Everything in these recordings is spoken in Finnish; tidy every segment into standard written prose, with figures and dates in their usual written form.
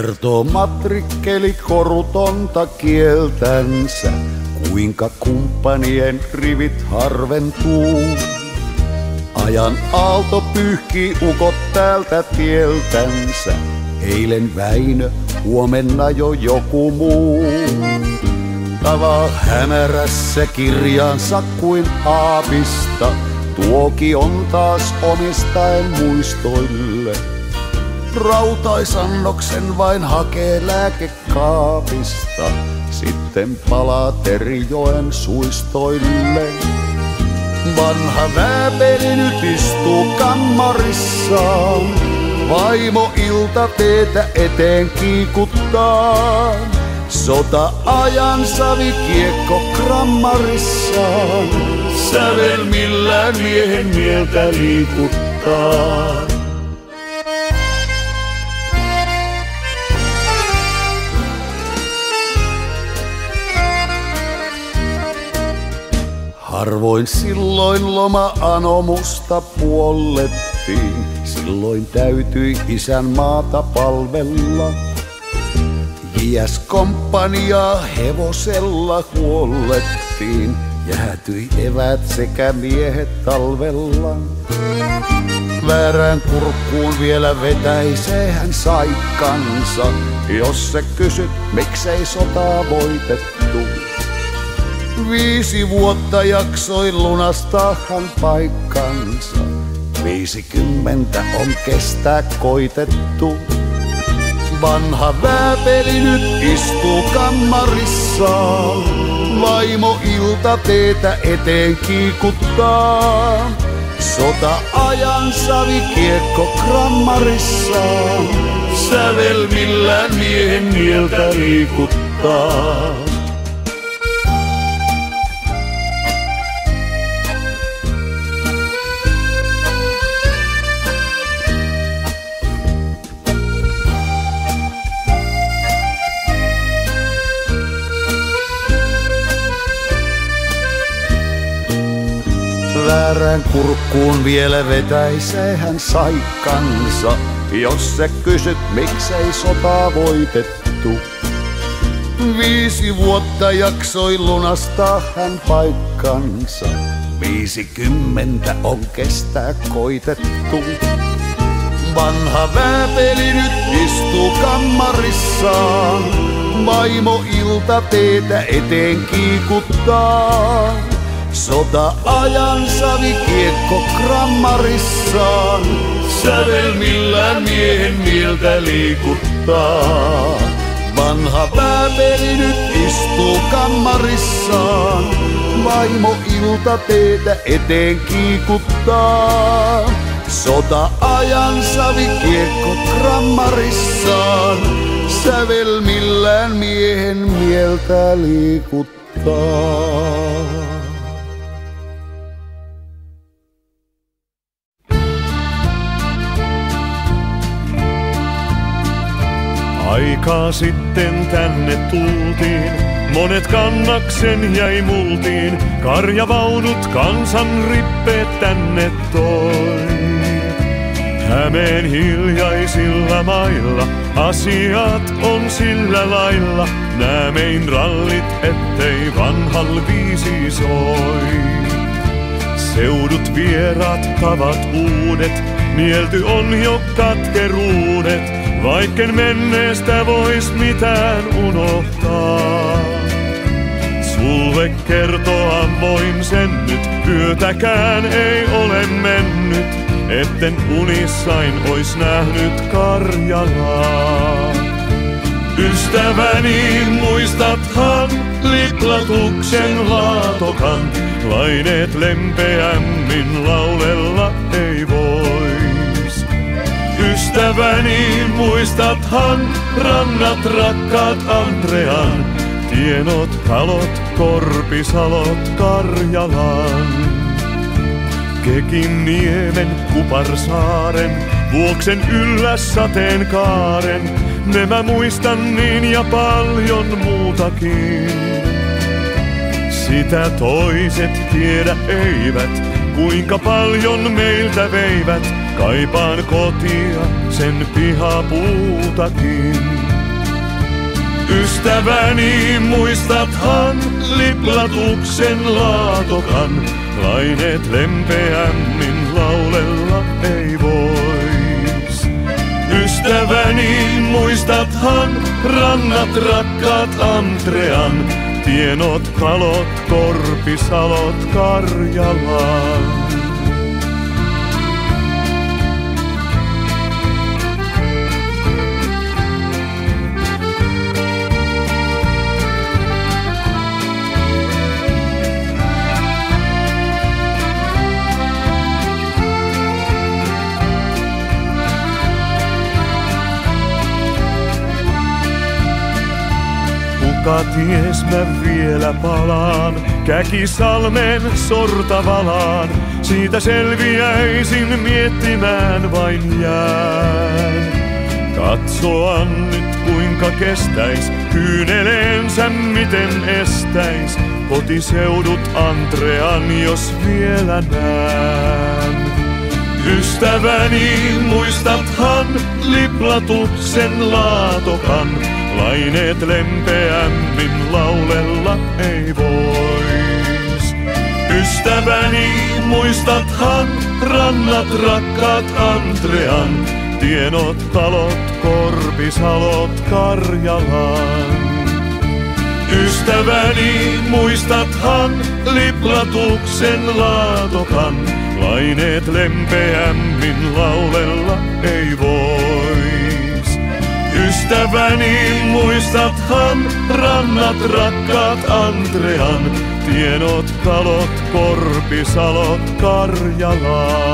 Kertoo matrikkeli korutonta kieltänsä, kuinka kumppanien rivit harventuu. Ajan aalto pyyhkii ukot täältä tieltänsä, eilen Väinö, huomenna jo joku muu. Tavaa hämärässä kirjaansa kuin aapista, tuokion taas omistaen muistoille. Rautaisannoksen vain hakee lääkekaapista, sitten palaa Terijoen suistoille. Vanha vääpeli nyt istuu kammarissaan, vaimo iltateetä eteen kiikuttaa. Sota-ajan savikiekko krammarissaan, sävelmillään miehen mieltä liikuttaa. Harvoin silloin loma-anomusta puollettiin, silloin täytyi isän maata palvella. JS-komppaniaa hevosella huollettiin, jäätyi evät sekä miehet talvella. Väärään kurkkuun vielä vetäisee hän saikkansa, jos sä kysyt miksei sotaa voitettu. 5 vuotta jaksoi lunastaa hän paikkansa, 50 on kestää koitettu. Vanha vääpeli nyt istuu kammarissaan, vaimo iltateetä eteen kiikuttaa. Sota-ajan savikiekko krammarissaan, sävelmillään miehen mieltä liikuttaa. Väärään kurkkuun vielä vetäisee hän saikkansa, jos sä kysyt miksei sotaa voitettu. 5 vuotta jaksoi lunastaa hän paikkansa, 50 on kestää koitettu. Vanha vääpeli nyt istuu kammarissaan, vaimo iltateetä eteen kiikuttaa. Sota-ajan savikiekko krammarissaan, sävelmillään miehen mieltä liikuttaa. Vanha vääpeli nyt istuu kammarissaan, vaimo iltateetä eteen kiikuttaa. Sota-ajan savikiekko krammarissaan, sävelmillään miehen mieltä liikuttaa. Aikaa sitten tänne tultiin, monet kannaksen jäi multiin. Karjavaunut kansan rippeet tänne toi. Hämeen hiljaisilla mailla asiat on sillä lailla. Näämein rallit, ettei vanhal viisi soi. Seudut vieraat, tavat uudet, nielty on jo katkeruudet. Vaikken menneestä vois mitään unohtaa. Sulle kertoa voin sen nyt, yötäkään ei ole mennyt, etten unissain ois nähnyt Karjalaa. Ystäväni, muistathan Liplatuksen Laatokan, laineet lempeämmin laulella ei vois. Ystäväni, muistathan rannat rakkaat Andrean, tienot, talot, Korpisalot, Karjalan. Kekinniemen, Kuparsaaren, Vuoksen yllä sateenkaaren, ne mä muistan niin ja paljon muutakin. Sitä toiset tiedä eivät, kuinka paljon meiltä veivät, kaipaan kotia, sen pihapuutakin. Ystäväni, muistathan Liplatuksen Laatokan, laineet lempeämmin laulella ei vois. Ystäväni, muistathan rannat rakkaat Andrean, tienot, talot, Korpisalot, Karjalan. Kuka ties mä vielä palaan Käkisalmen Sortavalaan, siitä selviäisin miettimään vain jään. Katsoa nyt kuinka kestäis, kyyneleensä miten estäis, kotiseudut Andrean jos vielä nään. Ystäväni, muistathan Liplatuksen Laatokan, laineet lempeämmin laulella ei vois. Ystäväni, muistathan rannat rakkaat Andrean, tienot, talot, Korpisalot, Karjalan. Ystäväni, muistathan Liplatuksen Laatokan, laineet lempeämmin laulella ei vois. Ystäväni, muistathan rannat rakkaat Andrean, tienot, talot, Korpisalot, Karjalan.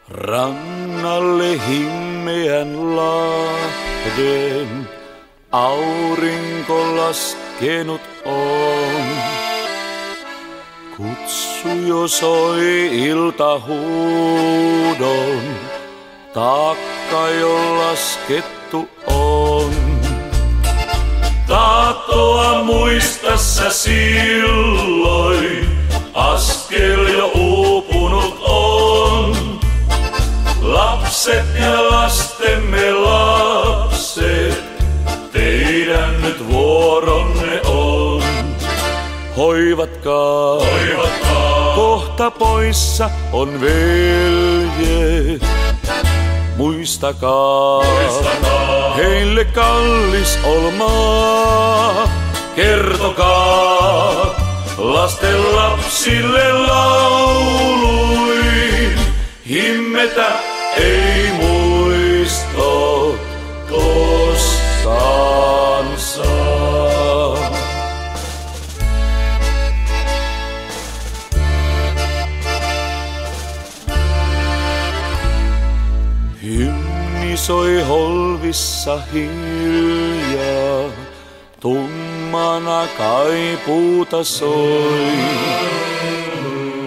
Rannalle himmeän lahden aurinko laskenut on. Kutsu jo soi iltahuudon, taakka jo laskettu on. Tahtoa muista sä silloin, askel jo uupunut on. Lapset ja lastemme lapset, teidän nyt vuoronne on. Hoivatkaa, kohta poissa on veljet. Muistakaa, heille kallis olmaa. Kertokaa lasten lapsille lauluin, himmetä ei muistot koskaan saa. Hymni soi holvissa hiljaa, tummana kaipuuta soi.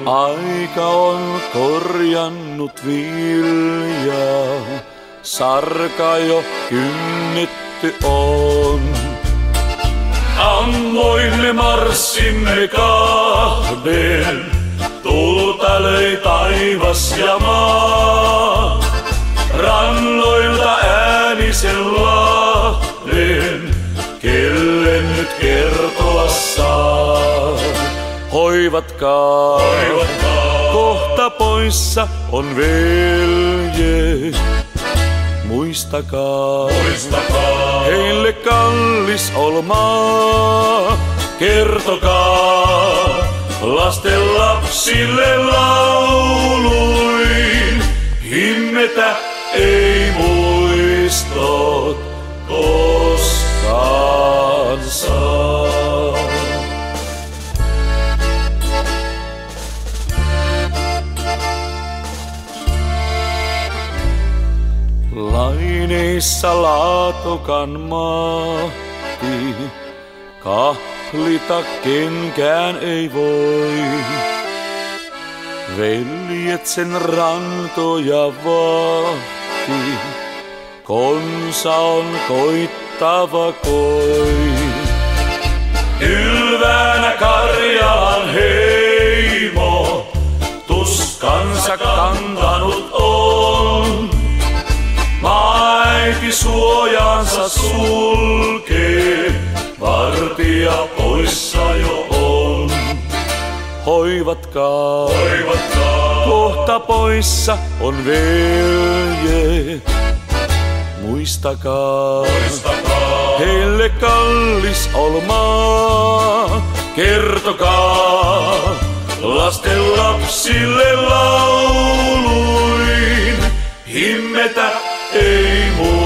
Aika on korjannut viljaa, sarka jo kynnetty on. Ammoin me marssimme kahden, tulta löi taivas ja maa. Rannoilta äänisen lahden, kelle nyt kertoa saa. Hoivatkaa, kohta poissa on veljet. Muistakaa, heille kallis olmaa. Kertokaa lasten lapsille lauluin, himmetä ei muistot koskaan saa. Laineissa Laatokan mahti, kahlita kenkään ei voi. Veljet sen rantoja vahti, konsa on koittava koi. Ylväänä Karjalan heimo, tuskansa kantanut on. Maaäiti suojaansa sulkee, vartija poissa jo on. Hoivatkaa, kohta poissa on veljet. Muistakaa, heille kallis olmaa. Kertokaa lasten lapsille lauluin, himmetä ei muu.